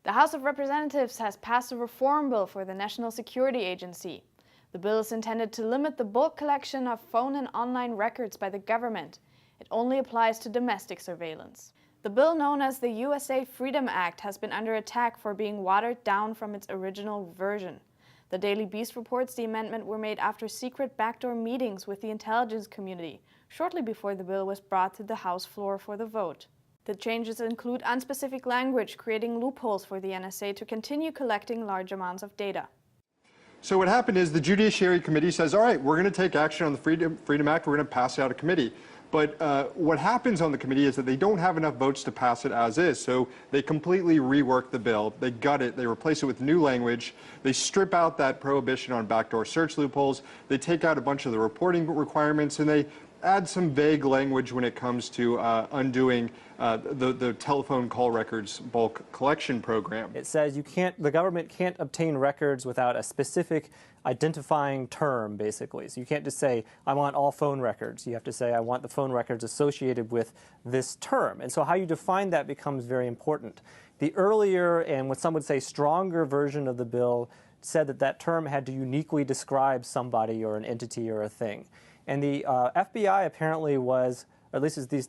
The House of Representatives has passed a reform bill for the National Security Agency. The bill is intended to limit the bulk collection of phone and online records by the government. It only applies to domestic surveillance. The bill, known as the USA Freedom Act, has been under attack for being watered down from its original version. The Daily Beast reports the amendment were made after secret backdoor meetings with the intelligence community, shortly before the bill was brought to the House floor for the vote. The changes include unspecific language, creating loopholes for the NSA to continue collecting large amounts of data. So what happened is the Judiciary Committee says, all right, we're going to take action on the Freedom Act, we're going to pass it out of committee. But what happens on the committee is that they don't have enough votes to pass it as is, so they completely rework the bill, they gut it, they replace it with new language, they strip out that prohibition on backdoor search loopholes, they take out a bunch of the reporting requirements, and they add some vague language when it comes to undoing the telephone call records bulk collection program. It says the government can't obtain records without a specific identifying term, basically. So you can't just say, I want all phone records. You have to say, I want the phone records associated with this term. And so how you define that becomes very important. The earlier, and what some would say stronger version of the bill, said that that term had to uniquely describe somebody or an entity or a thing. And the FBI apparently was, or at least is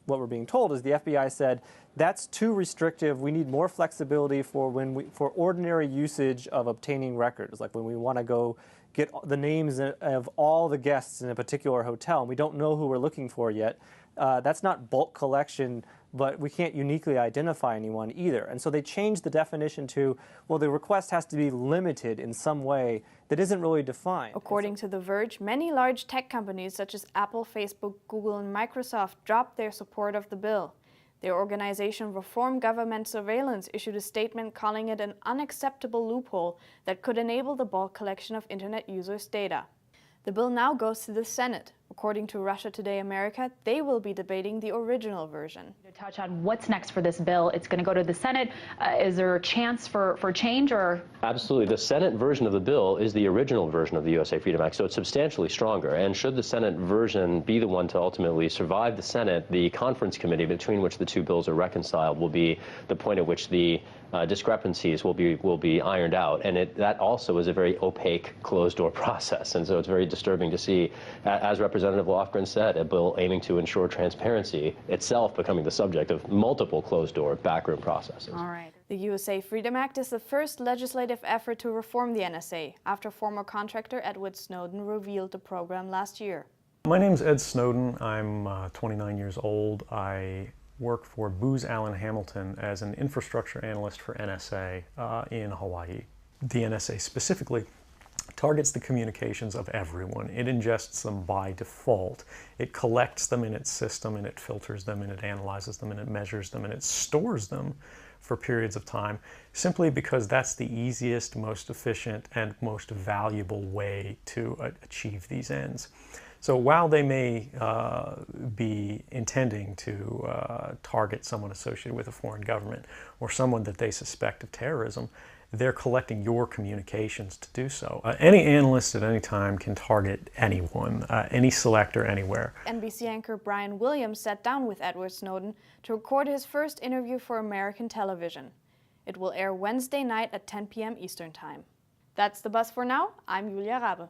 what we're being told is the FBI said that's too restrictive. We need more flexibility for ordinary usage of obtaining records, like when we want to go get the names of all the guests in a particular hotel and we don't know who we're looking for yet. That's not bulk collection, but we can't uniquely identify anyone either. And so they changed the definition to, well, the request has to be limited in some way that isn't really defined. According to The Verge, many large tech companies such as Apple, Facebook, Google, and Microsoft dropped their support of the bill. Their organization Reform Government Surveillance issued a statement calling it an unacceptable loophole that could enable the bulk collection of Internet users' data. The bill now goes to the Senate. According to Russia Today America, they will be debating the original version. To touch on what's next for this bill, it's going to go to the Senate. Is there a chance for change or? Absolutely. The Senate version of the bill is the original version of the USA Freedom Act, so it's substantially stronger. And should the Senate version be the one to ultimately survive the Senate, the conference committee between which the two bills are reconciled will be the point at which the discrepancies will be ironed out. And that also is a very opaque, closed-door process. And so it's very disturbing to see, as Representative Lofgren said, a bill aiming to ensure transparency itself becoming the subject of multiple closed-door backroom processes. All right. The USA Freedom Act is the first legislative effort to reform the NSA after former contractor Edward Snowden revealed the program last year. My name's Ed Snowden. I'm 29 years old. I work for Booz Allen Hamilton as an infrastructure analyst for NSA in Hawaii. The NSA specifically targets the communications of everyone. It ingests them by default. It collects them in its system, and it filters them, and it analyzes them, and it measures them, and it stores them for periods of time, simply because that's the easiest, most efficient, and most valuable way to achieve these ends. So while they may be intending to target someone associated with a foreign government or someone that they suspect of terrorism, they're collecting your communications to do so. Any analyst at any time can target anyone, any selector, anywhere. NBC anchor Brian Williams sat down with Edward Snowden to record his first interview for American television. It will air Wednesday night at 10 p.m. Eastern Time. That's The Buzz for now. I'm Julia Rabe.